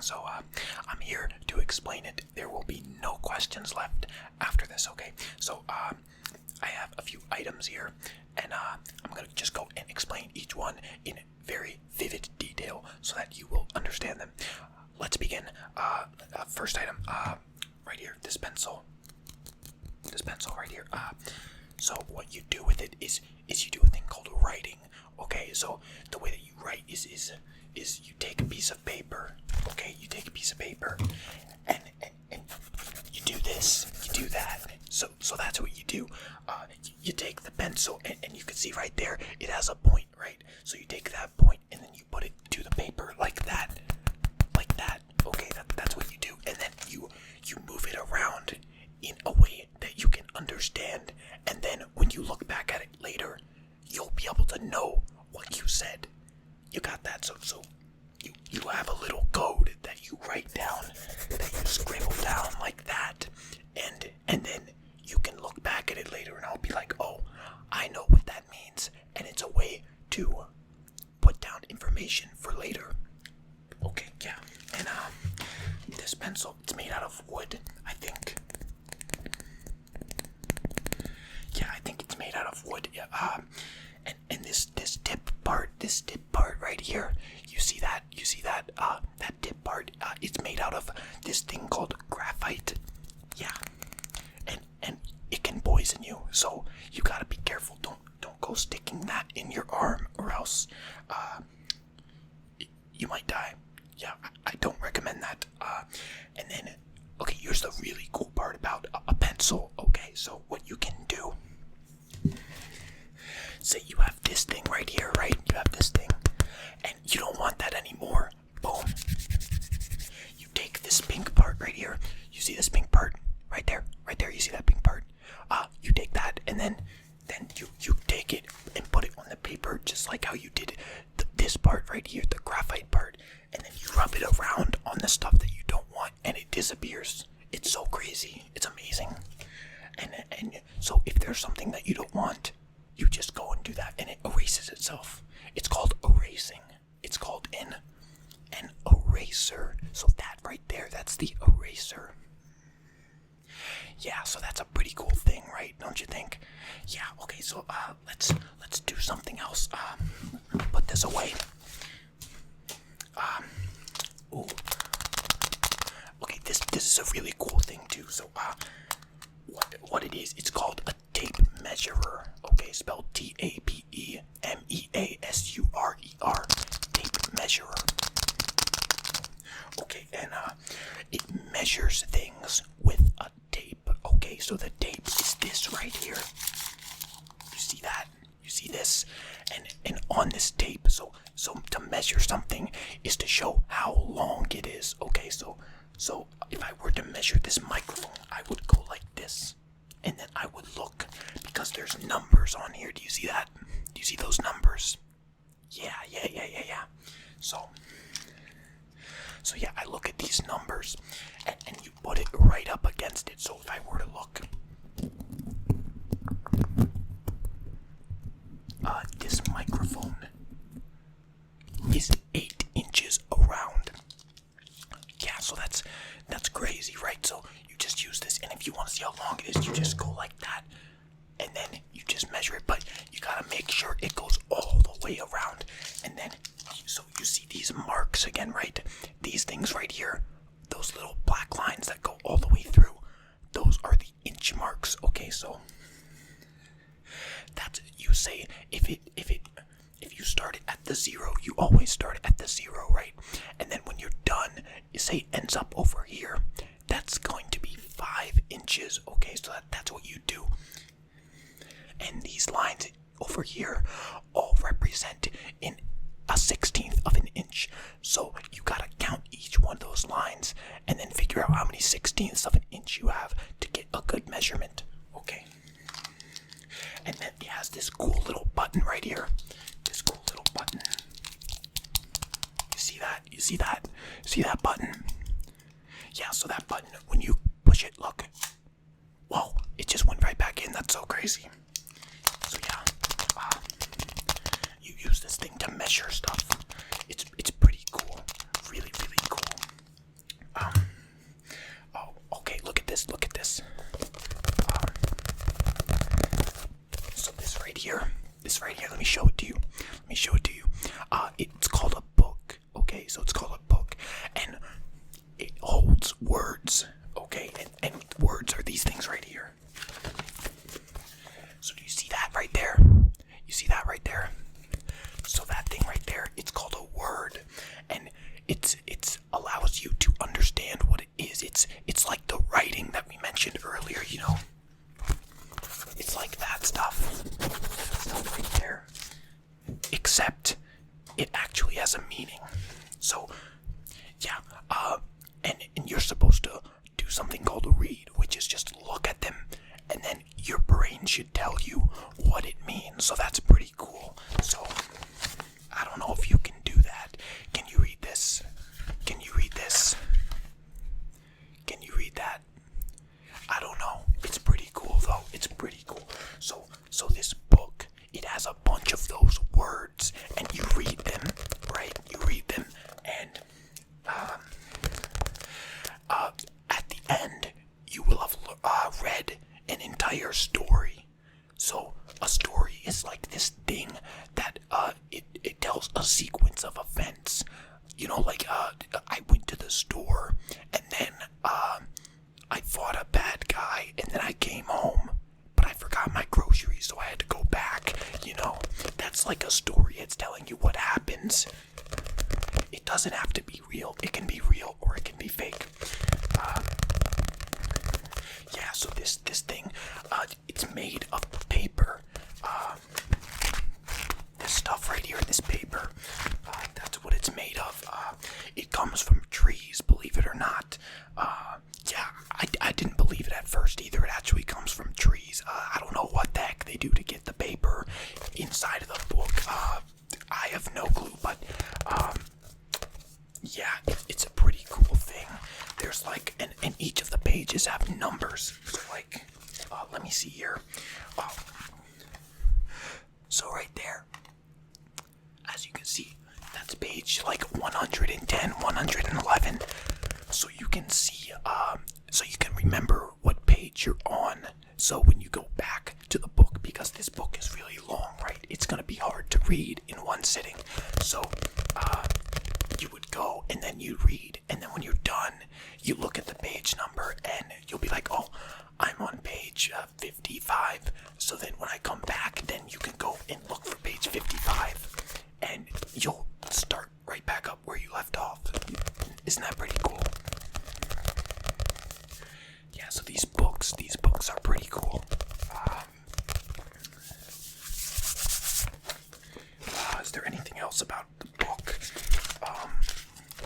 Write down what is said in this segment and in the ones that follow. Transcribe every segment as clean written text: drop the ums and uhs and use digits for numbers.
so I'm here to explain it. There will be no questions left after this, okay? So I have a few items here, and I'm going to just go and explain each one in very vivid detail so that you will understand them. Let's begin. First item, right here, this pencil right here. So what you do with it is you do a thing called writing. Okay, so the way that you write is you take a piece of paper. Okay, you take a piece of paper, and you do this, you do that. So that's what you do. You take the pencil, and you can see right there, it has a point, right? So you take that point, and then you put it to the paper like that. Okay, that's what you do, and then you move it around in a way that you can understand, and then when you look back at it later, you'll be able to know what you said. You got that? So you have a little code that you write down, that you scribble down like that, and then you can look back at it later, and I'll be like, oh, I know what that means, and it's a way to put down information for later. Okay, yeah, and this pencil, it's made out of wood, I think. Yeah, I think it's made out of wood. Yeah, and this tip part right here, you see that that tip part, it's made out of this thing called graphite. Yeah, and it can poison you, so you gotta be careful. Don't go sticking that in your arm, or else you might die. Yeah, I don't recommend that. And then, okay, here's the really cool part about a pencil. Okay, so what you can do, say you have this thing right here, right? You have this thing, and you don't want that anymore. Boom. You take this pink part right here. You see this pink part right there? Right there, you see that pink part? You take that, and then you take it and put it on the paper, just like how you did this part right here, the graphite part, and then you rub it around on the stuff that you don't want, and it disappears. It's so crazy. It's amazing. And so if there's something that you don't want, you just go and do that, and it erases itself. It's called erasing. It's called an eraser. So that right there, that's the eraser. Yeah, so that's a pretty cool thing, right? Don't you think? Yeah, okay, so let's do something else. Put this away. Ooh. Okay, this is a really cool thing too. So what it is, it's called a tape measurer. Okay, spelled TAPEMEASURER. Tape measurer. Okay, and it measures things with a tape. Okay, so the tape is this right here. You see that? You see this? And on this tape, so to measure something is to show how long it is. Okay, so if I were to measure this microphone, I would go like this, and then I would look, because there's numbers on here. Do you see that? Do you see those numbers? Yeah. So yeah, I look at these numbers, and you put it right up against it. So if I were to look, this microphone is 8 inches around. Yeah, so that's crazy, right? So you just use this, and if you want to see how long it is, you just go like that, and then you just measure it, but you gotta make sure it goes all the way around. And then, so you see these marks again, right? These things right here, those little black lines that go all the way through, those are the inch marks. Okay, so that's, you say, if you start it at the 0, you always start at the 0, right? And then when you're done, you say it ends up over here, that's going to be 5 inches. Okay, so that's what you do. And these lines over here all represent in a 1/16 of an inch. So you gotta count each one of those lines and then figure out how many 1/16ths of an inch you have to get a good measurement. Okay. And then it has this cool little button right here. This cool little button. You see that? You see that? See that button? Yeah, so that button, when you push it, look. Whoa, it just went right back in. That's so crazy. So yeah, you use this thing to measure stuff. It's pretty cool. Really, really cool. me show it to you. It's called a book. Okay, so it's called a book, and it holds words. Okay, and words are these things right here. So do you see that right there? You see that right there? So that thing right there, it's called a word, and it's allows you to understand what it is. It's like the writing that we mentioned earlier, you know. It's like that stuff right there, except it actually has a meaning. So yeah, and you're supposed to do something called a read, which is just look at them, and then your brain should tell you what it means. So that's pretty cool. So I don't know if you can do that. Can you read this? Can you read this? Can you read that? I don't know. It's pretty cool though. It's pretty cool. So this book, it has a bunch of those words, and you read them, right? You read them, and at the end, you will have read an entire story. So a story is like this thing that it tells a sequence of events. You know, like I went to the store, and then I fought a bad guy, and then I came home, but I forgot my groceries, so I had to go back. You know, that's like a story. It's telling you what happens. It doesn't have to be real. It can be real or it can be fake. Yeah, so this thing, it's made of paper. This stuff right here, this paper, that's what it's made of. It comes from trees, believe it or not. Yeah, I didn't believe it at first either. It actually comes from trees. I don't know what the heck they do to get the paper inside of the book. I have no clue, but yeah, it's a pretty cool thing. There's like, and each of the pages have numbers. So like, let me see here. So right there, as you can see, that's page like 110, 111. So you can see, so you can remember what page you're on. So when you go back to the book, because this book is really long, right? It's gonna be hard to read in one sitting. So you would go and then you read, and then when you're done, you look at the page number and you'll be like, oh, I'm on page 55. So then when I come back, then you can go and look for page 55, and you'll start right back up where you left off. Isn't that pretty cool? Yeah, so these books are pretty cool. Is there anything else about the book?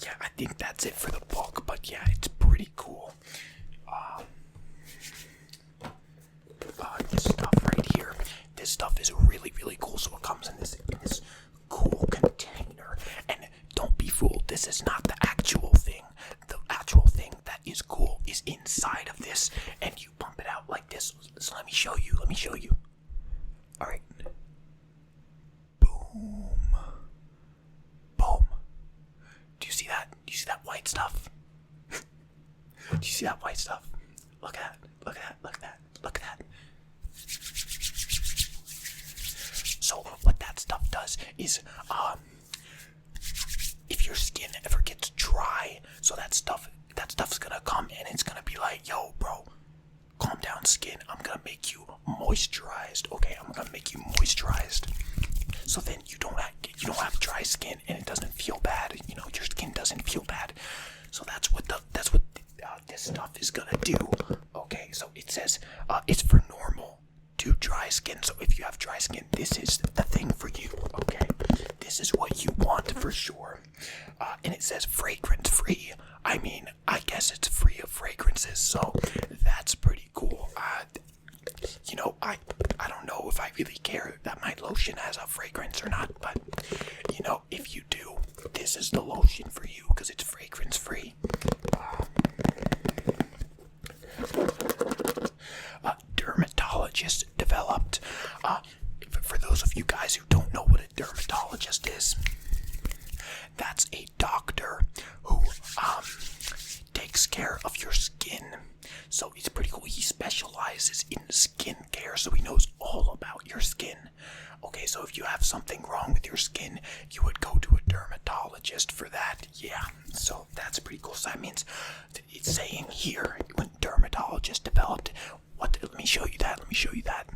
Yeah, I think that's it for the book, but yeah, it's pretty cool. This stuff right here, this stuff is really, really cool. So it comes in this cool container, and don't be fooled, this is not the actual thing. The actual thing that is cool is inside of this, and you pump it out like this. So let me show you. All right. Boom. Boom. Do you see that? Do you see that white stuff? Do you see that white stuff? Look at that. So what that stuff does is, if your skin ever gets dry, so that stuff's gonna come and it's gonna be like, yo, bro, calm down, skin. I'm gonna make you moisturized. Okay, I'm gonna make you moisturized. So then you don't have dry skin, and it doesn't feel bad. You know, your skin doesn't feel bad. So that's what this stuff is gonna do. Okay, so it says it's for normal to dry skin. So if you have dry skin, this is the thing for you. Okay, this is what you want for sure. And it says fragrance free. I mean, I guess it's free of fragrances, so that's pretty cool. You know, I don't know if I really care that my lotion has a fragrance or not, but you know, if you do, this is the lotion for you because it's fragrance free. Dermatologist developed. For those of you guys who don't know what a dermatologist is, that's a doctor who takes care of your skin. So it's pretty cool. He specializes in skin care, so he knows all about your skin. Okay, Okay, so if you have something wrong with your skin, you would go to a dermatologist for that. Yeah, so that's pretty cool. So that means it's saying here when dermatologist developed. What? Let me show you that.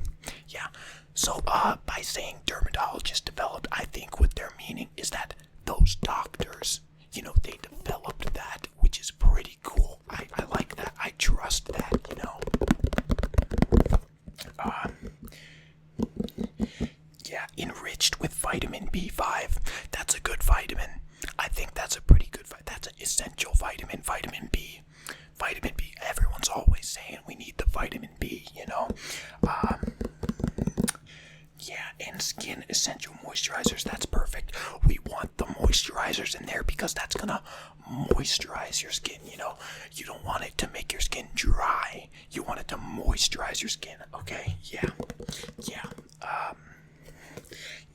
Yeah. So by saying dermatologist developed, I think what they're meaning is that those doctors, they developed that, which is pretty cool. I like that. I trust that. Yeah, enriched with vitamin B5. That's a good vitamin. I think that's a pretty good that's an essential vitamin, vitamin B. Vitamin B, everyone's always saying we need the vitamin B, Yeah, and skin essential moisturizers, that's perfect. We want the moisturizers in there because that's gonna moisturize your skin, You don't want it to make your skin dry. You want it to moisturize your skin, okay? Yeah.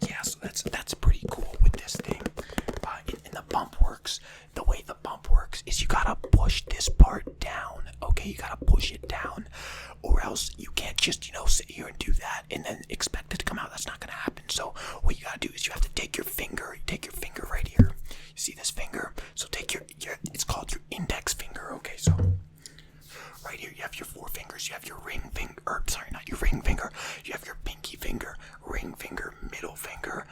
Yeah, so that's pretty cool with this thing. In the pump works, the way the pump works is you gotta push this part down, okay? You gotta push it down, or else you can't just, sit here and do that and then expect it to come out. That's not gonna happen. So what you gotta do is you have to take your finger right here. You see this finger? So take your it's called your index finger, okay? So right here you have your four fingers, you have your ring finger, not your ring finger, you have your pinky finger, ring finger, middle finger,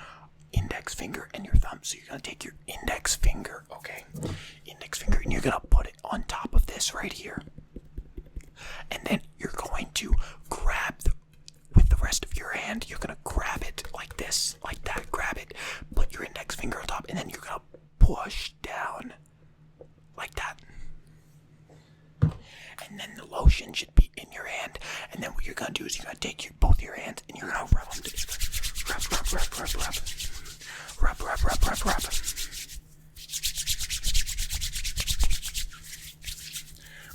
index finger, and your thumb. So you're gonna take your index finger, okay? Index finger, and you're gonna put it on top of this right here. And then you're going to grab with the rest of your hand, you're gonna grab it like this, like that, grab it, put your index finger on top, and then you're gonna push down like that. And then the lotion should be in your hand. And then what you're gonna do is you're gonna take both your hands and you're gonna rub them together. Rub.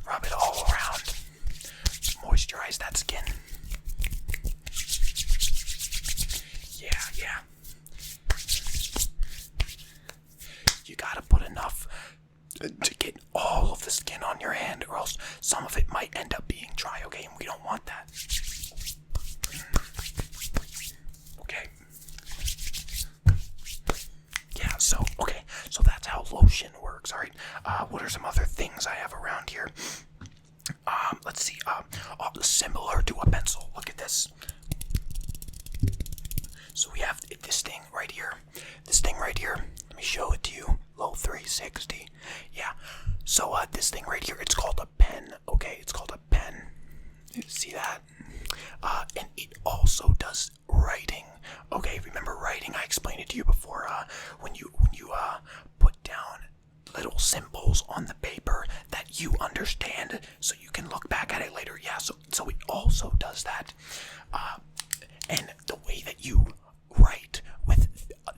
Rub it all around. Moisturize that skin. Yeah. You gotta put enough to get all of the skin on your hand, or else some of it might end up being dry, okay? And we don't want that. Okay. Yeah, so that's how lotion works, alright? What are some other things I have around here? Let's see, similar to a pencil. Look at this. So we have this thing right here. Let me show it to you. Low 360. Yeah. So this thing right here, it's called a pen. Okay, it's called a pen. See that? And it also does writing. Okay, remember writing? I explained it to you before. When you put down little symbols on the paper that you understand, so you can look back at it later. Yeah. So it also does that. And the way that you write with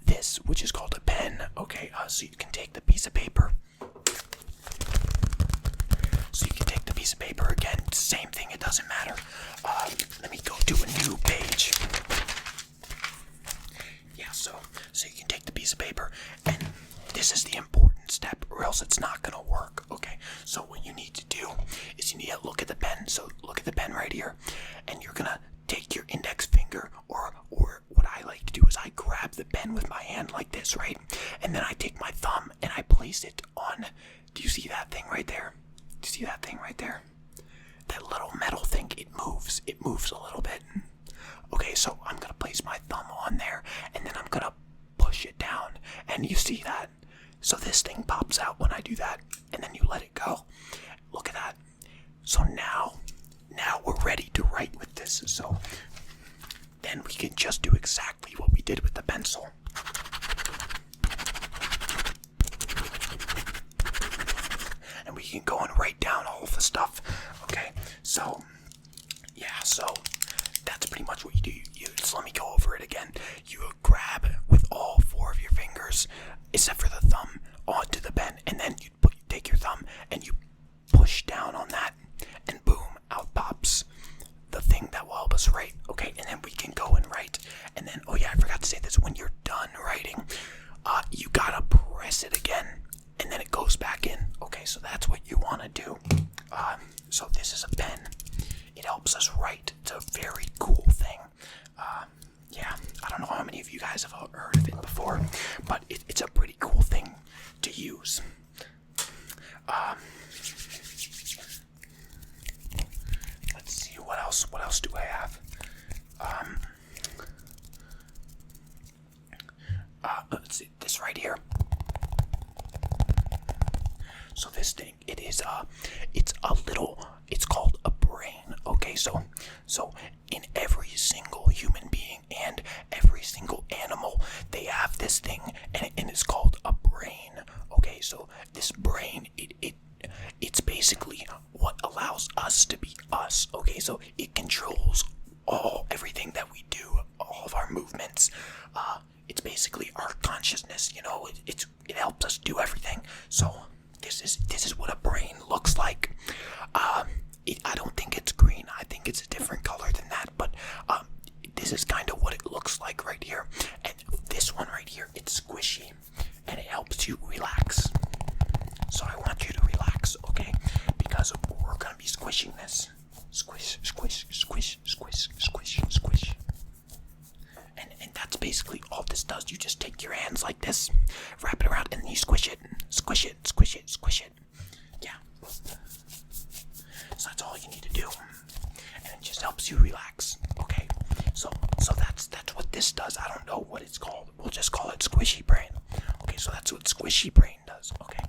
this, which is called a pen. Okay. So you can take the piece of paper. Again, same thing, it doesn't matter. Let me go to a new page. Yeah, so you can take the piece of paper, and this is the important step, or else it's not gonna work, okay? So what you need to do is you need to look at the pen. So look at the pen right here, and you're gonna take your index finger, or what I like to do is I grab the pen with my hand like this, right? And then I take my thumb and I place it on, do you see that thing right there? That little metal thing, it moves a little bit. Okay, so I'm gonna place my thumb on there, and then I'm gonna push it down, and you see that? So this thing pops out when I do that, and then you let it go. Look at that. So now we're ready to write with this. So then we can just do exactly what we did with the pencil. And we can go and write down all of the stuff. Okay, so that's pretty much what you do. So let me go over it again. You grab with all four of your fingers, except for the thumb, onto the pen, and then you take your thumb and you push down on that, and boom, out pops the thing that will help us write. Okay, and then we can go and write. And then, oh yeah, I forgot to say this, when you're done writing, you gotta press it again, and then it goes back in. Okay, so that's what you want to do. So this is a pen. It helps us write. It's a very cool thing. Yeah, I don't know how many have heard of it before, but it's a pretty cool thing to use. Let's see, what else do I have? Let's see, this right here. So this thing, it's called a brain. Okay, so in every single human being and every single animal, they have this thing, and it's called a brain. Okay, so this brain, it's basically what allows us to be us. Okay, so it controls everything that we do, all of our movements. It's basically our consciousness. It helps us do everything. So this is what a brain looks like. I don't think it's green. I think it's a different color than that. But this is kind of what it looks like right here. And this one right here, it's squishy, and it helps you relax. So I want you to relax, okay? Because we're gonna be squishing this. Squish, squish, squish, squish, squish, squish. And that's basically all this does. You just take your hands like this, wrap it around, and then you squish it, squish it, squish it, squish it. Yeah. So that's all you need to do, and it just helps you relax. Okay. So that's what this does. I don't know what it's called. We'll just call it Squishy Brain. Okay. So that's what Squishy Brain does. Okay.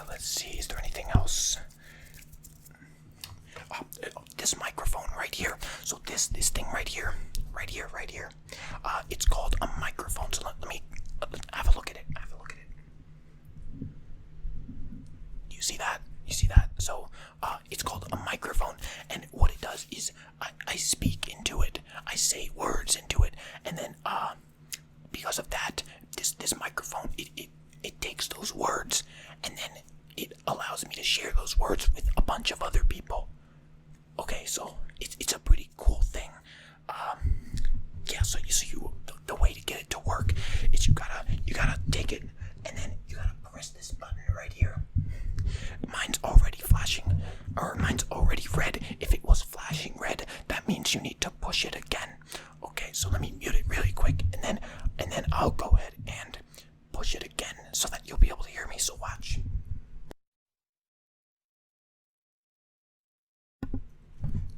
Let's see. Is there anything else? This microphone right here. So this thing right here. It's called a microphone. So let me have a look at it. You see that? So it's called a microphone, and what it does is I speak into it. I say words into it, and then because of that, this microphone it takes those words, and then it allows me to share those words with a bunch of other people. Okay, so it's a pretty cool thing. So the way to get it to work is you gotta take it, and then you gotta press this button right here. Mine's already flashing, or mine's already red. If it was flashing red, that means you need to push it again. Okay, so let me mute it really quick, and then I'll go ahead and push it again so that you'll be able to hear me. So watch.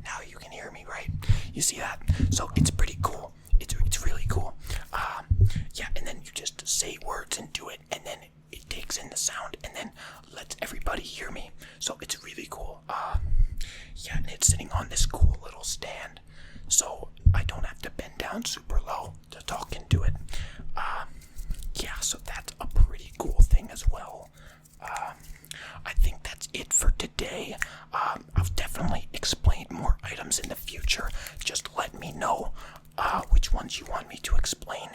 Now you can hear me, right? You see that? So it's pretty cool. It's really cool. And then you just say words into it, and then it takes in the sound, and then lets everybody hear me. So it's really cool. And it's sitting on this cool little stand, so I don't have to bend down super low to talk into it. So that's a pretty cool thing as well. I think that's it for today. I'll definitely explain more items in the future. Just let me know which ones you want me to explain,